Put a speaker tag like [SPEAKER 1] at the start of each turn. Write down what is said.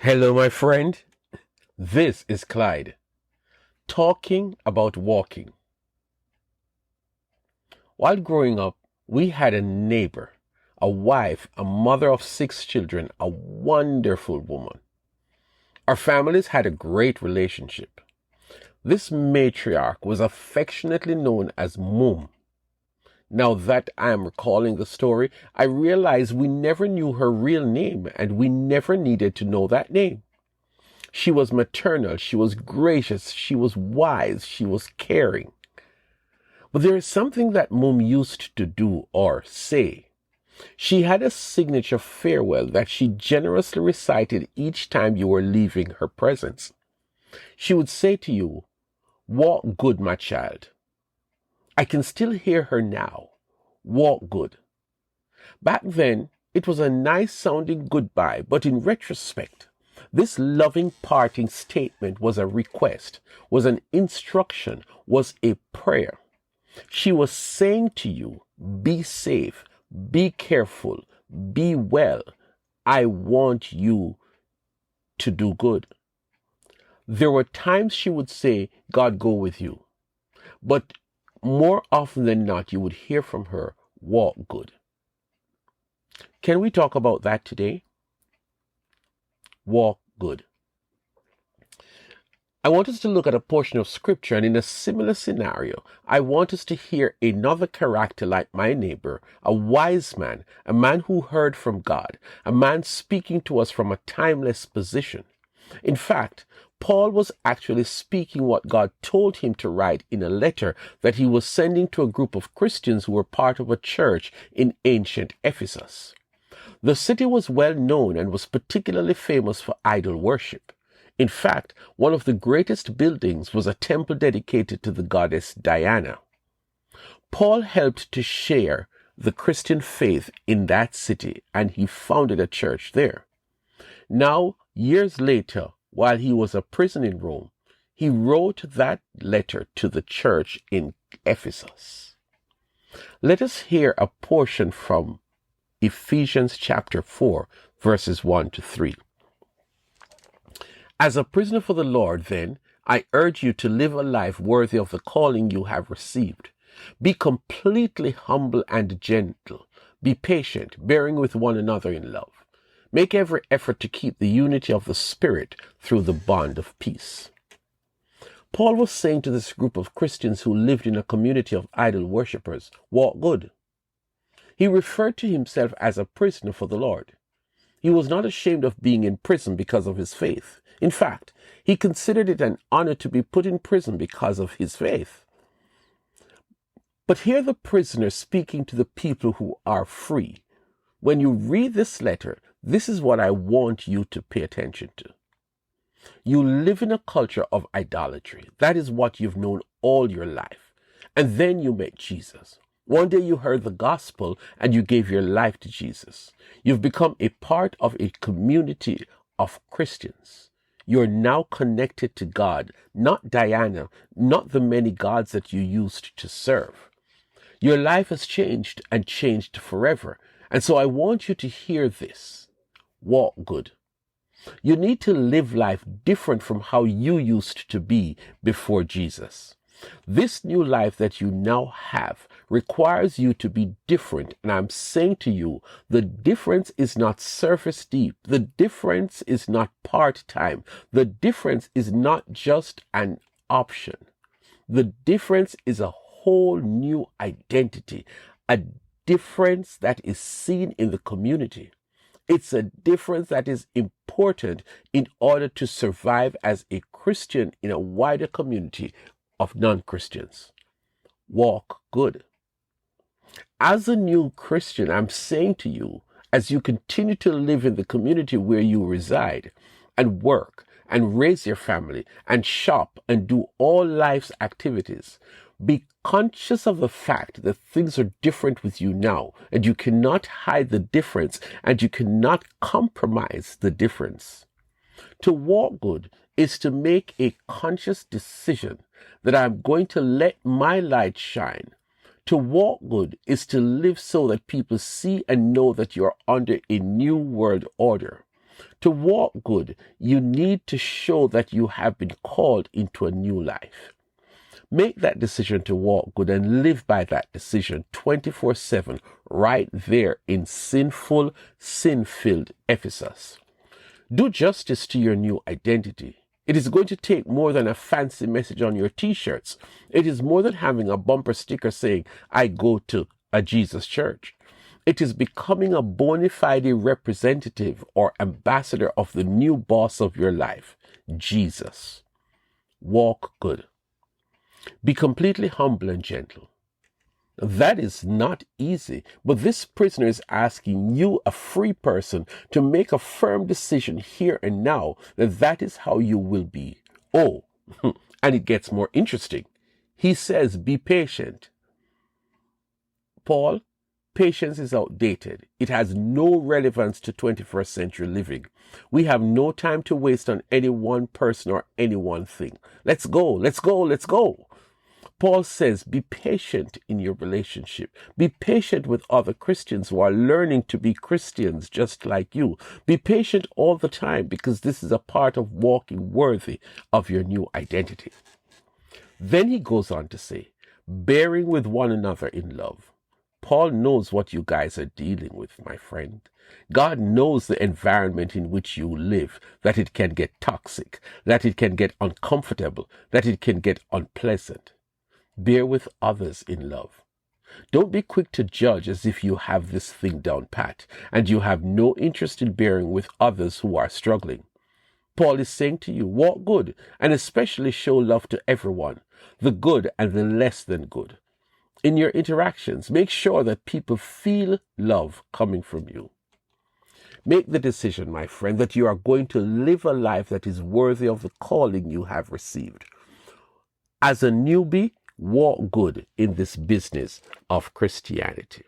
[SPEAKER 1] Hello, my friend. This is Clyde, talking about walking. While growing up, we had a neighbor, a wife, a mother of 6 children, a wonderful woman. Our families had a great relationship. This matriarch was affectionately known as Mum. Now that I am recalling the story, I realize we never knew her real name and we never needed to know that name. She was maternal, she was gracious, she was wise, she was caring. But there is something that Mum used to do or say. She had a signature farewell that she generously recited each time you were leaving her presence. She would say to you, "Walk good, my child." I can still hear her now. Walk good. Back then, it was a nice sounding goodbye, but in retrospect, this loving parting statement was a request, was an instruction, was a prayer. She was saying to you, be safe, be careful, be well. I want you to do good. There were times she would say, God go with you. But more often than not, you would hear from her, walk good. Can we talk about that today? Walk good. I want us to look at a portion of scripture, and in a similar scenario, I want us to hear another character like my neighbor, a wise man, a man who heard from God, a man speaking to us from a timeless position. In fact, Paul was actually speaking what God told him to write in a letter that he was sending to a group of Christians who were part of a church in ancient Ephesus. The city was well known and was particularly famous for idol worship. In fact, one of the greatest buildings was a temple dedicated to the goddess Diana. Paul helped to share the Christian faith in that city, and he founded a church there. Now, years later, while he was a prisoner in Rome, he wrote that letter to the church in Ephesus. Let us hear a portion from Ephesians chapter 4, verses 1 to 3. As a prisoner for the Lord, then, I urge you to live a life worthy of the calling you have received. Be completely humble and gentle. Be patient, bearing with one another in love. Make every effort to keep the unity of the Spirit through the bond of peace. Paul was saying to this group of Christians who lived in a community of idol worshippers, walk good. He referred to himself as a prisoner for the Lord. He was not ashamed of being in prison because of his faith. In fact, he considered it an honor to be put in prison because of his faith. But hear the prisoner speaking to the people who are free. When you read this letter, this is what I want you to pay attention to. You live in a culture of idolatry. That is what you've known all your life. And then you met Jesus. One day you heard the gospel and you gave your life to Jesus. You've become a part of a community of Christians. You're now connected to God, not Diana, not the many gods that you used to serve. Your life has changed and changed forever. And so I want you to hear this. Walk good. You need to live life different from how you used to be before Jesus. This new life that you now have requires you to be different. And I'm saying to you, the difference is not surface deep. The difference is not part-time. The difference is not just an option. The difference is a whole new identity, a difference that is seen in the community. It's a difference that is important in order to survive as a Christian in a wider community of non-Christians. Walk good. As a new Christian, I'm saying to you, as you continue to live in the community where you reside and work and raise your family and shop and do all life's activities, be conscious of the fact that things are different with you now, and you cannot hide the difference, and you cannot compromise the difference. To walk good is to make a conscious decision that I'm going to let my light shine. To walk good is to live so that people see and know that you're under a new world order. To walk good, you need to show that you have been called into a new life. Make that decision to walk good and live by that decision 24/7 right there in sinful, sin-filled Ephesus. Do justice to your new identity. It is going to take more than a fancy message on your t-shirts. It is more than having a bumper sticker saying, I go to a Jesus church. It is becoming a bona fide representative or ambassador of the new boss of your life, Jesus. Walk good. Be completely humble and gentle. That is not easy, but this prisoner is asking you, a free person, to make a firm decision here and now that that is how you will be. Oh, and it gets more interesting. He says, be patient. Paul, patience is outdated. It has no relevance to 21st century living. We have no time to waste on any one person or any one thing. Let's go, let's go, let's go. Paul says, be patient in your relationship. Be patient with other Christians who are learning to be Christians just like you. Be patient all the time, because this is a part of walking worthy of your new identity. Then he goes on to say, bearing with one another in love. Paul knows what you guys are dealing with, my friend. God knows the environment in which you live, that it can get toxic, that it can get uncomfortable, that it can get unpleasant. Bear with others in love. Don't be quick to judge as if you have this thing down pat and you have no interest in bearing with others who are struggling. Paul is saying to you, walk good and especially show love to everyone, the good and the less than good. In your interactions, make sure that people feel love coming from you. Make the decision, my friend, that you are going to live a life that is worthy of the calling you have received. As a newbie, walk good in this business of Christianity.